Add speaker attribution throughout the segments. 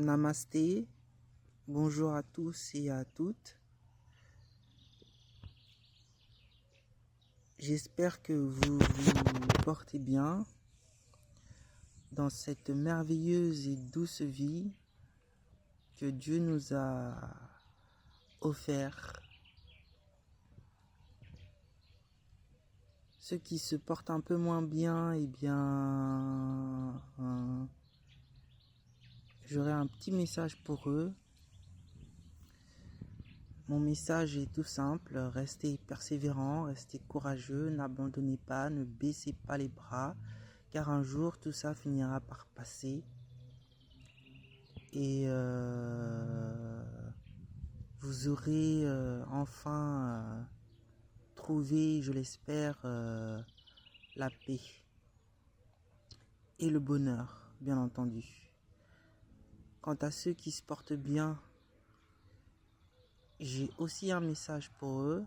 Speaker 1: Namasté, bonjour à tous et à toutes. J'espère que vous vous portez bien dans cette merveilleuse et douce vie que Dieu nous a offert. Ceux qui se portent un peu moins bien, eh bien, j'aurai un petit message pour eux. Mon message est tout simple, restez persévérants, restez courageux, n'abandonnez pas, ne baissez pas les bras, car un jour tout ça finira par passer et vous aurez enfin trouvé, je l'espère, la paix et le bonheur, bien entendu. Quant à ceux qui se portent bien, j'ai aussi un message pour eux.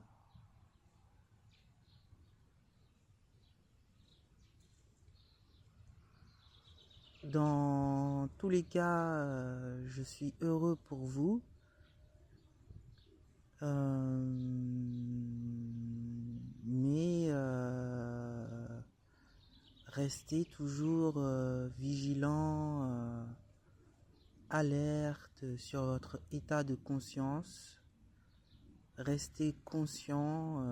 Speaker 1: Dans tous les cas, je suis heureux pour vous. Mais restez toujours vigilant, alerte sur votre état de conscience. Restez conscient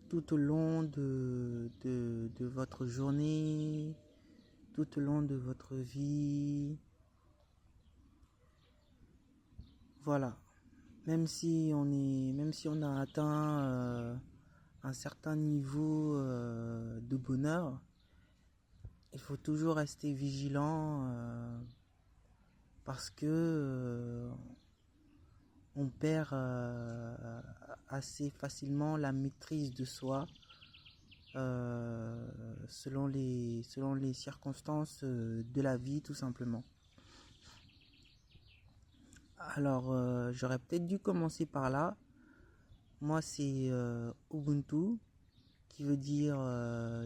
Speaker 1: tout au long de votre journée, tout au long de votre vie. Voilà. Même si on a atteint un certain niveau de bonheur, il faut toujours rester vigilant parce que on perd assez facilement la maîtrise de soi selon les circonstances de la vie, tout simplement. Alors, j'aurais peut-être dû commencer par là. Moi, c'est Ubuntu, qui veut dire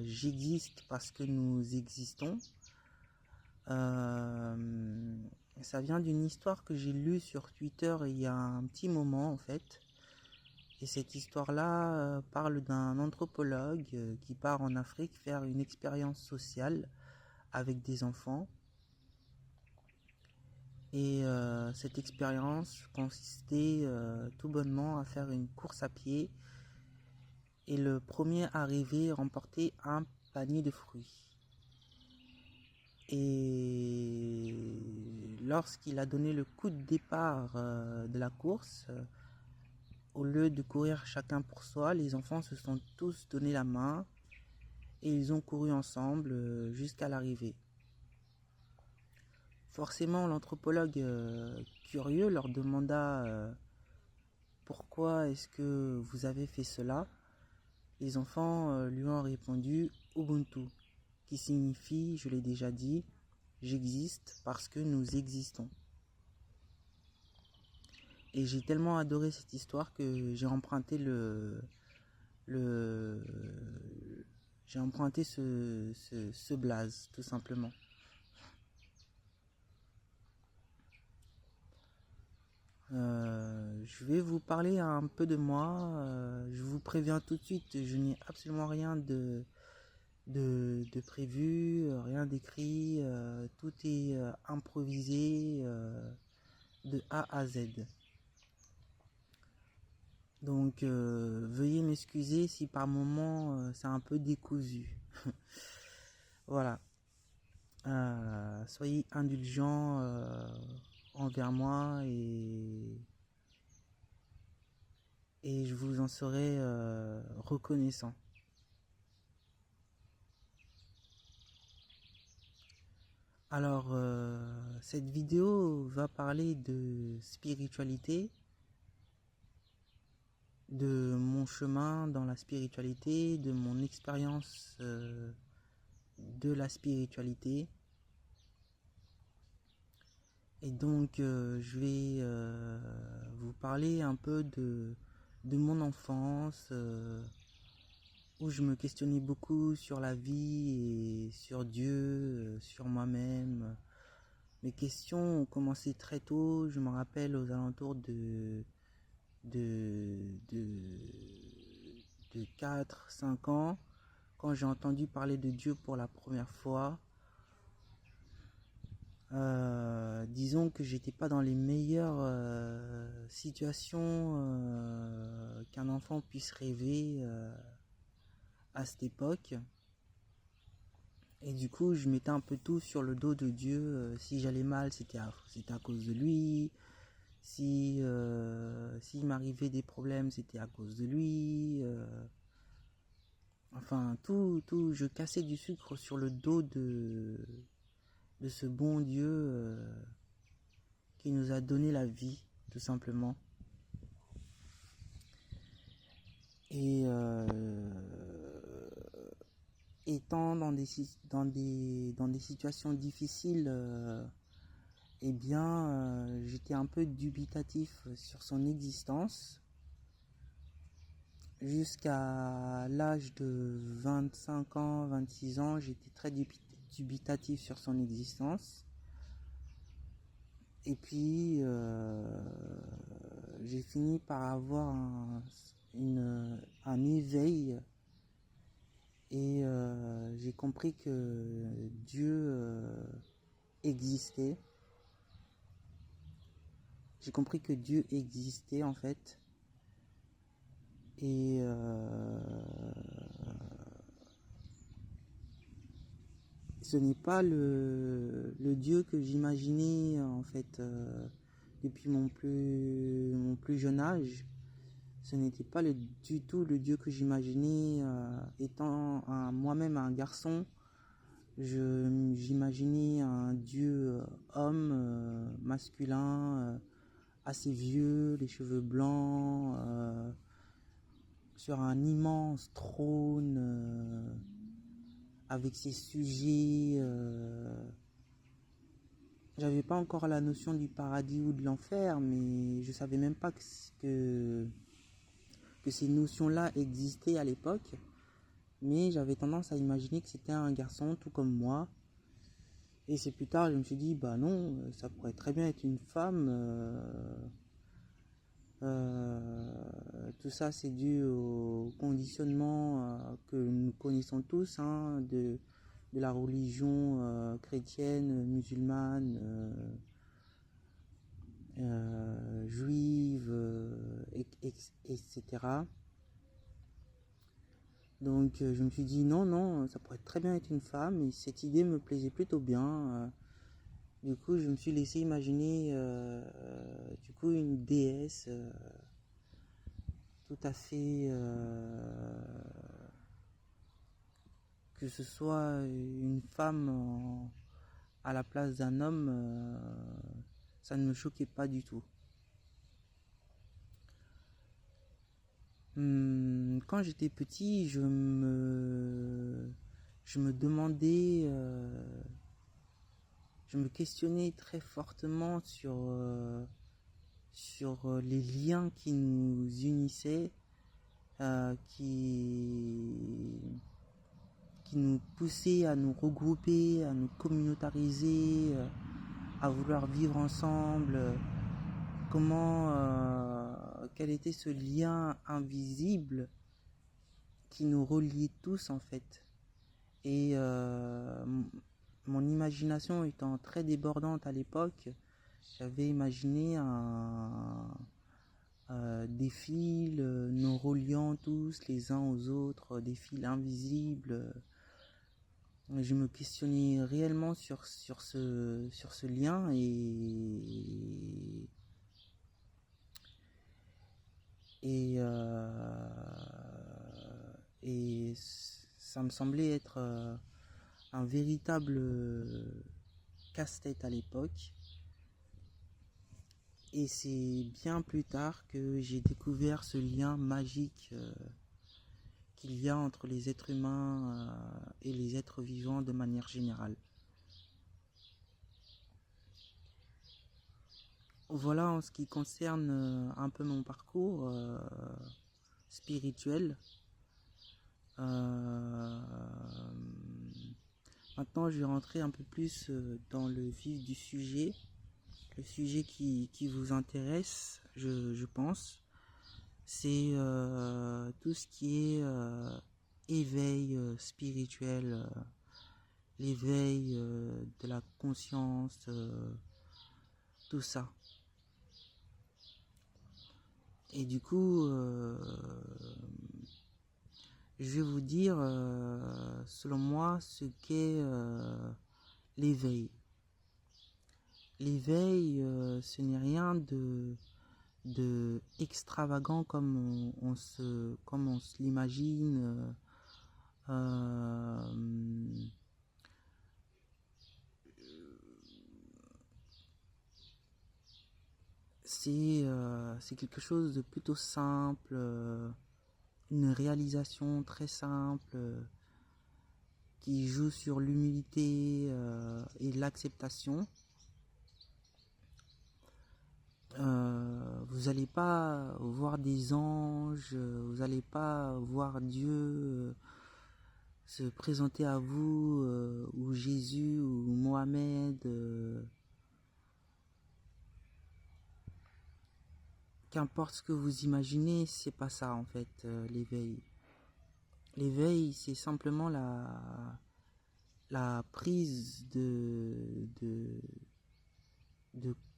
Speaker 1: j'existe parce que nous existons. Ça vient d'une histoire que j'ai lue sur Twitter il y a un petit moment en fait. Et cette histoire-là parle d'un anthropologue qui part en Afrique faire une expérience sociale avec des enfants. Et cette expérience consistait tout bonnement à faire une course à pied. Et le premier arrivé remportait un panier de fruits. Et lorsqu'il a donné le coup de départ de la course, au lieu de courir chacun pour soi, les enfants se sont tous donné la main et ils ont couru ensemble jusqu'à l'arrivée. Forcément, l'anthropologue curieux leur demanda pourquoi est-ce que vous avez fait cela. Les enfants lui ont répondu Ubuntu, qui signifie, je l'ai déjà dit, j'existe parce que nous existons. Et j'ai tellement adoré cette histoire que j'ai emprunté ce blaze, tout simplement. Je vais vous parler un peu de moi. Je vous préviens tout de suite, je n'ai absolument rien de prévu, rien d'écrit. Tout est improvisé de A à Z. Donc veuillez m'excuser si par moment c'est un peu décousu. Voilà. Soyez indulgents envers moi et je vous en serai reconnaissant. Alors cette vidéo va parler de spiritualité, de mon chemin dans la spiritualité, de mon expérience de la spiritualité. Et donc je vais vous parler un peu de mon enfance où je me questionnais beaucoup sur la vie et sur Dieu, sur moi-même, Mes questions ont commencé très tôt, je me rappelle aux alentours de, de, de 4, 5 ans, quand j'ai entendu parler de Dieu pour la première fois. Disons que j'étais pas dans les meilleures situations qu'un enfant puisse rêver à cette époque. Et du coup, je mettais un peu tout sur le dos de Dieu. Si j'allais mal, c'était à cause de lui. S'il m'arrivait des problèmes, c'était à cause de lui. Enfin, tout, je cassais du sucre sur le dos de ce bon Dieu qui nous a donné la vie, tout simplement. Et étant dans des situations difficiles, eh bien, j'étais un peu dubitatif sur son existence. Jusqu'à l'âge de 25 ans, 26 ans, j'étais très dubitatif sur son existence. Et puis, j'ai fini par avoir un éveil et j'ai compris que Dieu existait. J'ai compris que Dieu existait en fait. Et ce n'est pas le Dieu que j'imaginais en fait depuis mon plus jeune âge. Ce n'était pas du tout le Dieu que j'imaginais étant moi-même un garçon. J'imaginais un Dieu homme, masculin, assez vieux, les cheveux blancs, sur un immense trône, avec ses sujets. J'avais pas encore la notion du paradis ou de l'enfer, mais je savais même pas que ces notions-là existaient à l'époque. Mais j'avais tendance à imaginer que c'était un garçon tout comme moi. Et c'est plus tard, je me suis dit, bah non, ça pourrait très bien être une femme. Tout ça, c'est dû au conditionnement que nous connaissons tous, hein, de la religion chrétienne, musulmane, juive, etc. Donc je me suis dit non, ça pourrait très bien être une femme et cette idée me plaisait plutôt bien. Du coup, je me suis laissé imaginer du coup une déesse tout à fait que ce soit une femme à la place d'un homme, ça ne me choquait pas du tout. Quand j'étais petit, je me demandais, je me questionnais très fortement sur les liens qui nous unissaient, qui nous poussaient à nous regrouper, à nous communautariser, à vouloir vivre ensemble. Quel était ce lien invisible qui nous reliait tous en fait. Et mon imagination étant très débordante à l'époque, j'avais imaginé des fils nous reliant tous les uns aux autres, des fils invisibles. Je me questionnais réellement sur ce lien et ça me semblait être un véritable casse-tête à l'époque. Et c'est bien plus tard que j'ai découvert ce lien magique qu'il y a entre les êtres humains et les êtres vivants de manière générale. Voilà en ce qui concerne un peu mon parcours spirituel. Maintenant, je vais rentrer un peu plus dans le vif du sujet, le sujet qui vous intéresse, je pense. C'est tout ce qui est éveil spirituel, l'éveil de la conscience, tout ça. Et du coup, je vais vous dire, selon moi, ce qu'est l'éveil. L'éveil, ce n'est rien de extravagant comme comme on se l'imagine. C'est quelque chose de plutôt simple, une réalisation très simple qui joue sur l'humilité et l'acceptation. Vous n'allez pas voir des anges, vous n'allez pas voir Dieu se présenter à vous, ou Jésus, ou Mohamed. Qu'importe ce que vous imaginez, c'est pas ça en fait, l'éveil. L'éveil, c'est simplement la prise de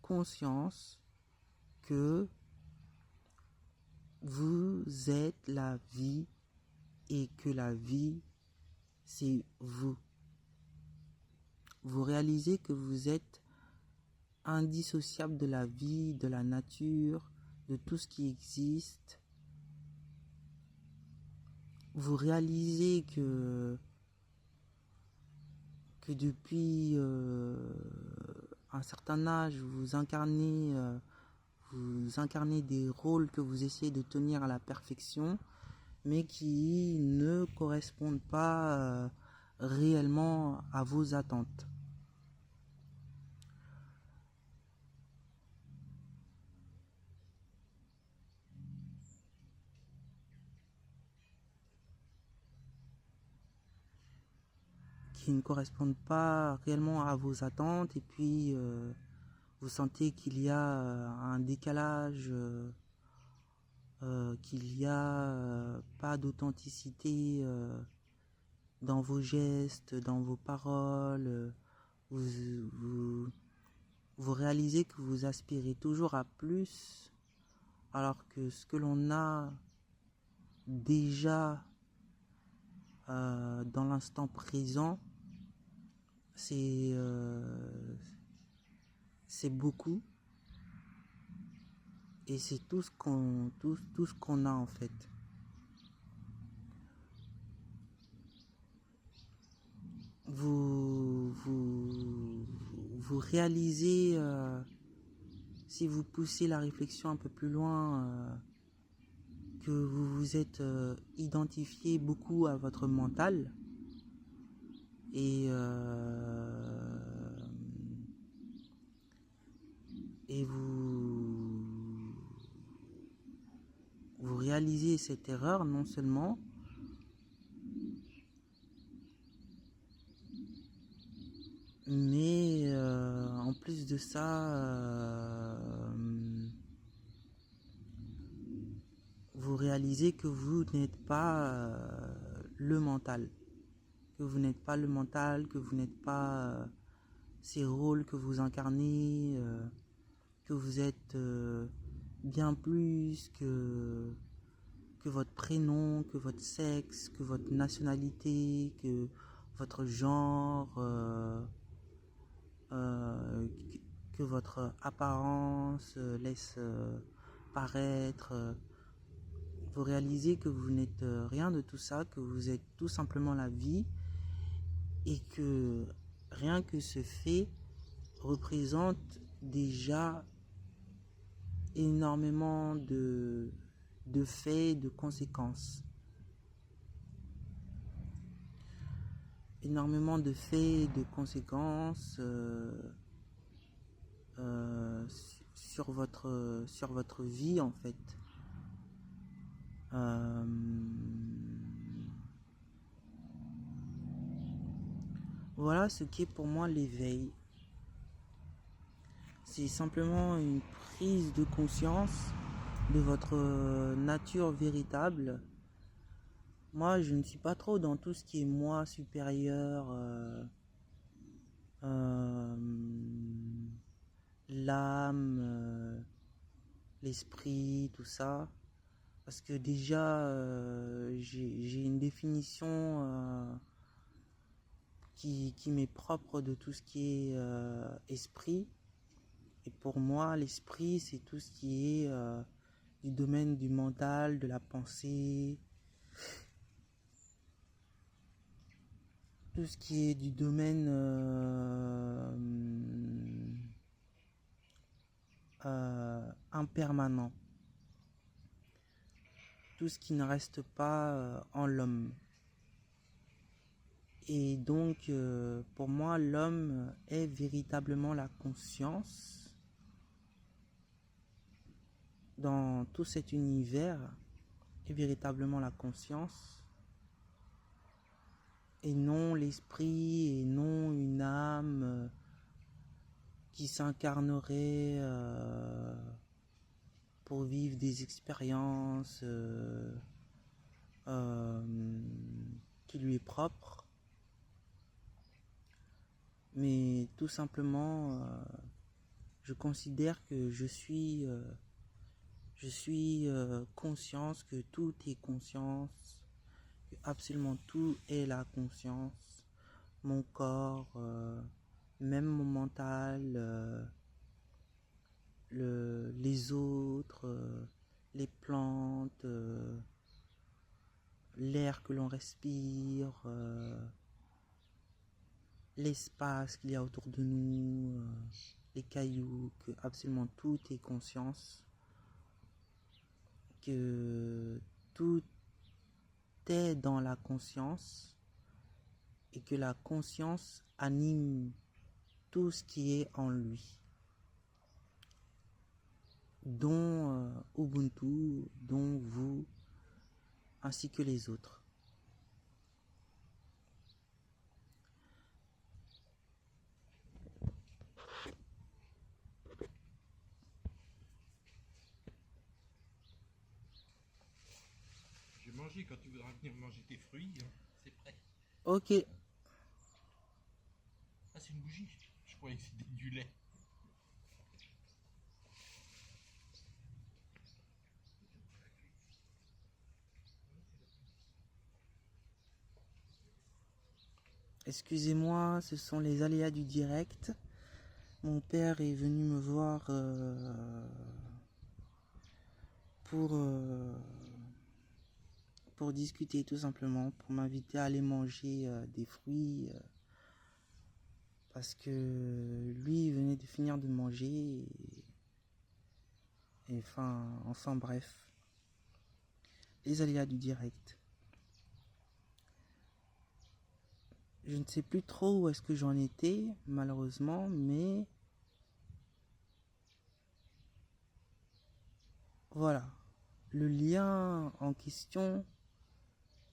Speaker 1: conscience que vous êtes la vie et que la vie, c'est vous. Vous réalisez que vous êtes indissociable de la vie, de la nature, de tout ce qui existe. Vous réalisez que depuis un certain âge, vous incarnez des rôles que vous essayez de tenir à la perfection, mais qui ne correspondent pas réellement à vos attentes. Qui ne correspondent pas réellement à vos attentes, et puis vous sentez qu'il y a un décalage, qu'il n'y a pas d'authenticité dans vos gestes, dans vos paroles. Vous réalisez que vous aspirez toujours à plus, alors que ce que l'on a déjà dans l'instant présent, c'est beaucoup, et c'est tout ce qu'on a en fait. Vous réalisez, si vous poussez la réflexion un peu plus loin, que vous vous êtes identifié beaucoup à votre mental, et vous réalisez cette erreur, non seulement, mais en plus de ça, vous réalisez que vous n'êtes pas le mental, que vous n'êtes pas le mental, que vous n'êtes pas ces rôles que vous incarnez, que vous êtes bien plus que votre prénom, que votre sexe, que votre nationalité, que votre genre, que votre apparence laisse paraître. Vous réalisez que vous n'êtes rien de tout ça, que vous êtes tout simplement la vie, et que rien que ce fait représente déjà énormément de faits, de conséquences. Énormément de faits, de conséquences sur votre vie en fait. Voilà ce qui est pour moi l'éveil. C'est simplement une prise de conscience de votre nature véritable. Moi, je ne suis pas trop dans tout ce qui est moi supérieur, euh, l'âme, l'esprit, tout ça. Parce que déjà, j'ai une définition qui m'est propre de tout ce qui est esprit. Et pour moi, l'esprit, c'est tout ce qui est du domaine du mental, de la pensée, tout ce qui est du domaine impermanent, tout ce qui ne reste pas en l'homme. Et donc, pour moi, l'homme est véritablement la conscience dans tout cet univers, est véritablement la conscience et non l'esprit et non une âme qui s'incarnerait pour vivre des expériences qui lui est propre, mais tout simplement je considère que je suis conscience, que tout est conscience, que absolument tout est la conscience, mon corps, même mon mental, les autres, les plantes, l'air que l'on respire, l'espace qu'il y a autour de nous, les cailloux, que absolument tout est conscience, que tout est dans la conscience et que la conscience anime tout ce qui est en lui, dont Ubuntu, dont vous, ainsi que les autres.
Speaker 2: Je vais manger quand tu voudras venir manger tes fruits, hein. C'est prêt.
Speaker 1: Ok,
Speaker 2: Ah, c'est une bougie. Je croyais que c'était du lait.
Speaker 1: excusez-moi, ce sont les aléas du direct. Mon père est venu me voir pour discuter tout simplement, pour m'inviter à aller manger des fruits parce que lui il venait de finir de manger et enfin bref, les aléas du direct. Je ne sais plus trop où est-ce que j'en étais malheureusement, mais voilà, le lien en question,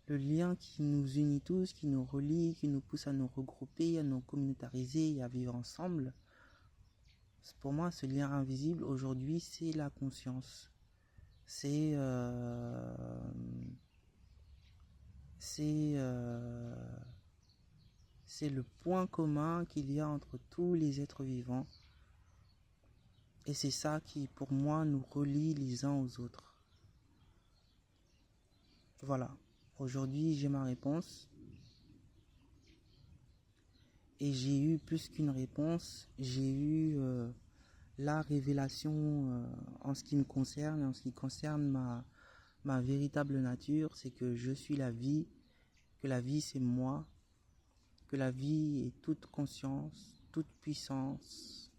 Speaker 1: le lien qui nous unit tous, qui nous relie, qui nous pousse à nous regrouper, à nous communautariser et à vivre ensemble. Pour moi, ce lien invisible aujourd'hui, c'est la conscience. C'est le point commun qu'il y a entre tous les êtres vivants. Et c'est ça qui, pour moi, nous relie les uns aux autres. Voilà. Aujourd'hui, j'ai ma réponse. Et j'ai eu plus qu'une réponse. J'ai eu la révélation en ce qui me concerne, en ce qui concerne ma véritable nature. C'est que je suis la vie, que la vie c'est moi, que la vie est toute conscience, toute puissance.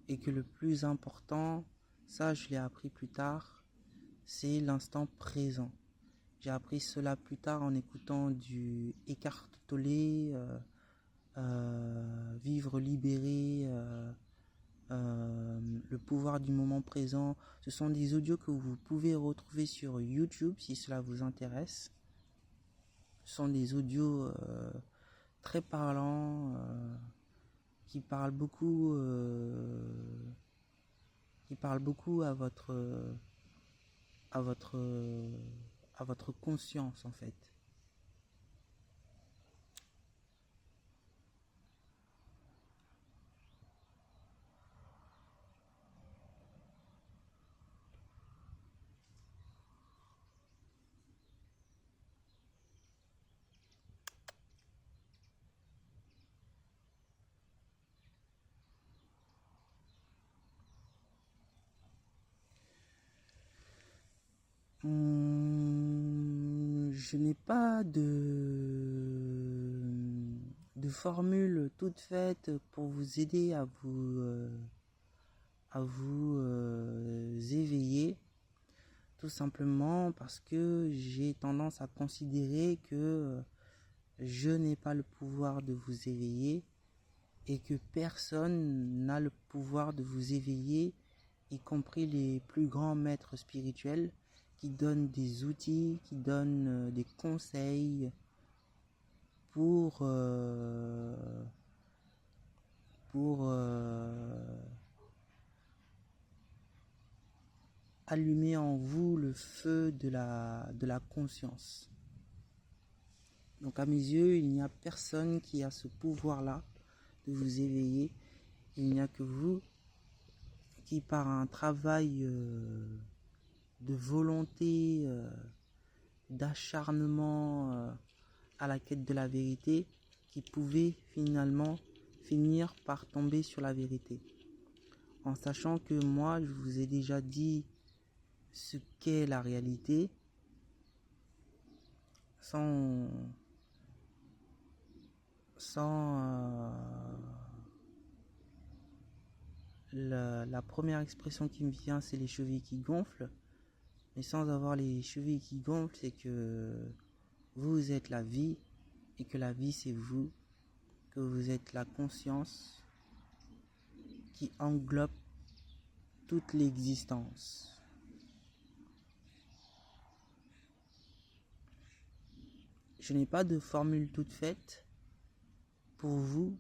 Speaker 1: Et que le plus important, ça je l'ai appris plus tard, c'est l'instant présent. J'ai appris cela plus tard en écoutant du Eckhart Tolle, Vivre libéré, le pouvoir du moment présent. Ce sont des audios que vous pouvez retrouver sur YouTube si cela vous intéresse. Ce sont des audios très parlant, qui parle beaucoup, à à votre, à votre conscience en fait. Je n'ai pas de formule toute faite pour vous aider à vous éveiller, tout simplement parce que j'ai tendance à considérer que je n'ai pas le pouvoir de vous éveiller et que personne n'a le pouvoir de vous éveiller, y compris les plus grands maîtres spirituels qui donnent des outils, qui donnent des conseils pour allumer en vous le feu de la conscience. Donc à mes yeux, il n'y a personne qui a ce pouvoir-là de vous éveiller. Il n'y a que vous qui, par un travail de volonté, d'acharnement à la quête de la vérité, qui pouvez finalement finir par tomber sur la vérité. En sachant que moi, je vous ai déjà dit ce qu'est la réalité, sans la première expression qui me vient, c'est les chevilles qui gonflent. Mais sans avoir les chevilles qui gonflent, c'est que vous êtes la vie et que la vie c'est vous, que vous êtes la conscience qui englobe toute l'existence. Je n'ai pas de formule toute faite pour vous.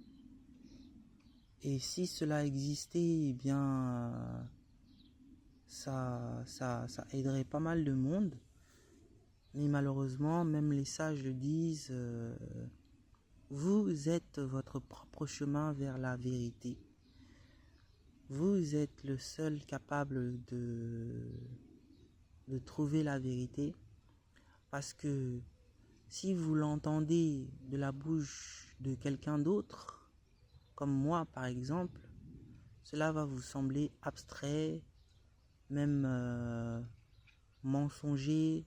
Speaker 1: Et si cela existait, eh bien, ça aiderait pas mal de monde. Mais malheureusement, même les sages le disent, vous êtes votre propre chemin vers la vérité. Vous êtes le seul capable de trouver la vérité. Parce que si vous l'entendez de la bouche de quelqu'un d'autre, comme moi par exemple, cela va vous sembler abstrait, même mensonger.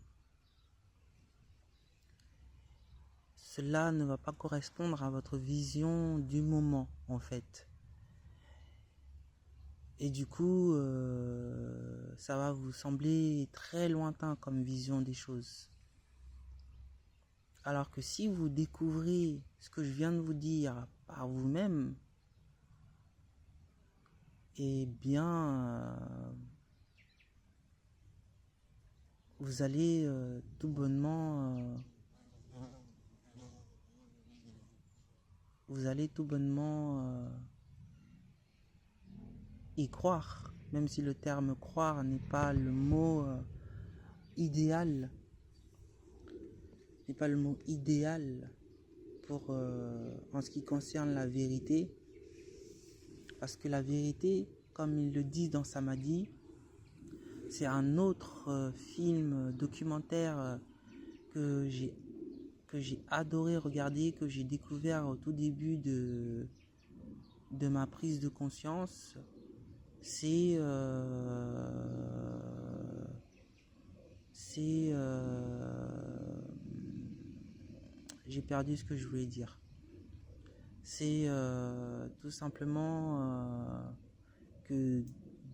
Speaker 1: Cela ne va pas correspondre à votre vision du moment en fait. Et du coup, ça va vous sembler très lointain comme vision des choses. Alors que si vous découvrez ce que je viens de vous dire par vous-même, eh bien, vous allez tout bonnement y croire, même si le terme croire n'est pas le mot idéal, pour en ce qui concerne la vérité, parce que la vérité, comme il le dit dans Samadhi, c'est un autre film documentaire que j'ai adoré regarder, que j'ai découvert au tout début de ma prise de conscience. C'est j'ai perdu ce que je voulais dire. C'est tout simplement que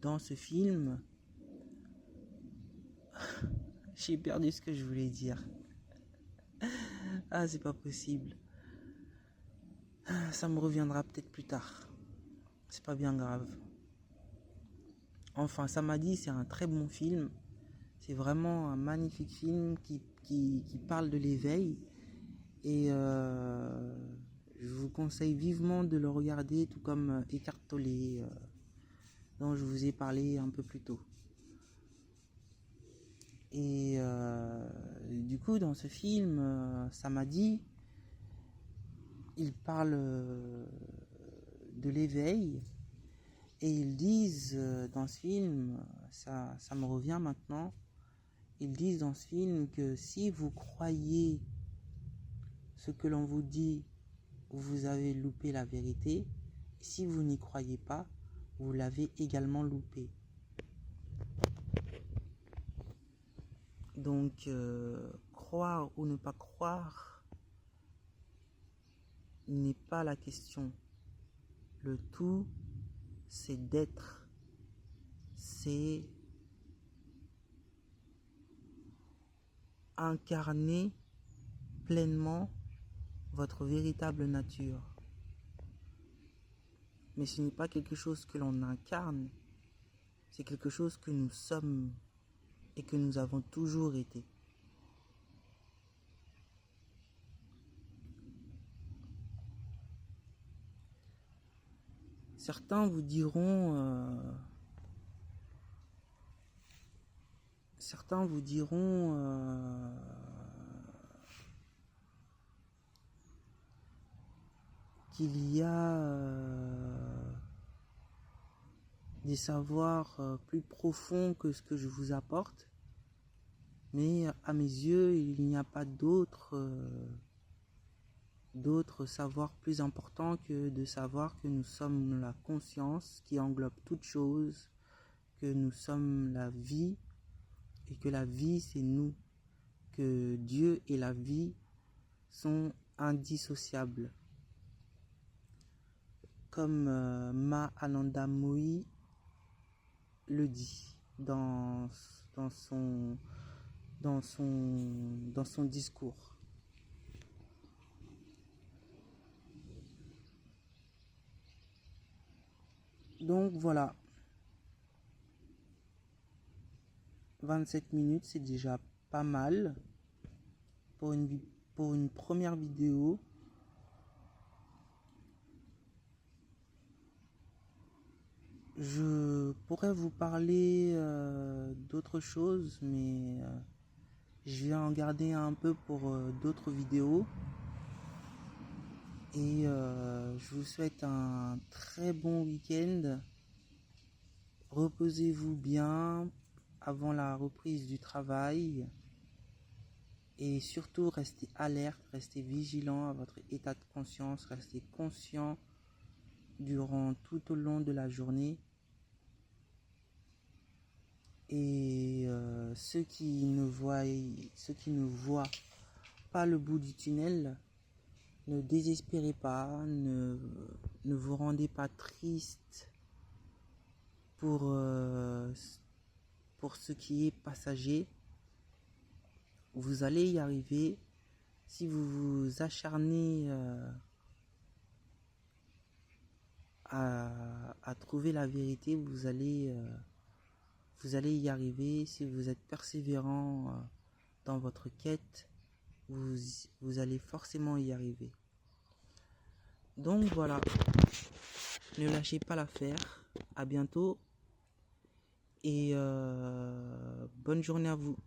Speaker 1: dans ce film, j'ai perdu ce que je voulais dire. Ah, c'est pas possible. Ça me reviendra peut-être plus tard. C'est pas bien grave. Enfin, Samadhi, c'est un très bon film. C'est vraiment un magnifique film qui parle de l'éveil. Et Je vous conseille vivement de le regarder, tout comme Eckhart Tolle, dont je vous ai parlé un peu plus tôt. Et du coup, dans ce film, Samadhi, ils parlent de l'éveil et ils disent dans ce film, ça me revient maintenant, ils disent dans ce film que si vous croyez ce que l'on vous dit, vous avez loupé la vérité. Si vous n'y croyez pas, vous l'avez également loupé. Donc, croire ou ne pas croire n'est pas la question. Le tout, c'est d'être. C'est incarner pleinement votre véritable nature. Mais ce n'est pas quelque chose que l'on incarne, c'est quelque chose que nous sommes et que nous avons toujours été. Certains vous diront qu'il y a des savoirs plus profonds que ce que je vous apporte, mais à mes yeux, il n'y a pas d'autres savoirs plus importants que de savoir que nous sommes la conscience qui englobe toute chose, que nous sommes la vie et que la vie c'est nous, que Dieu et la vie sont indissociables. Comme Ma Ananda Mohi le dit dans son discours. Donc voilà, 27 minutes, c'est déjà pas mal pour une première vidéo. Je pourrais vous parler d'autres choses, mais je vais en garder un peu pour d'autres vidéos. Et je vous souhaite un très bon week-end. Reposez-vous bien avant la reprise du travail. Et surtout, restez alerte, restez vigilant à votre état de conscience, restez conscient durant tout au long de la journée. Et ceux qui ne voient pas le bout du tunnel, ne désespérez pas, ne vous rendez pas triste pour ce qui est passager. Vous allez y arriver si vous vous acharnez à trouver la vérité. Vous allez y arriver. Si vous êtes persévérant dans votre quête, vous allez forcément y arriver. Donc voilà, ne lâchez pas l'affaire. À bientôt et bonne journée à vous.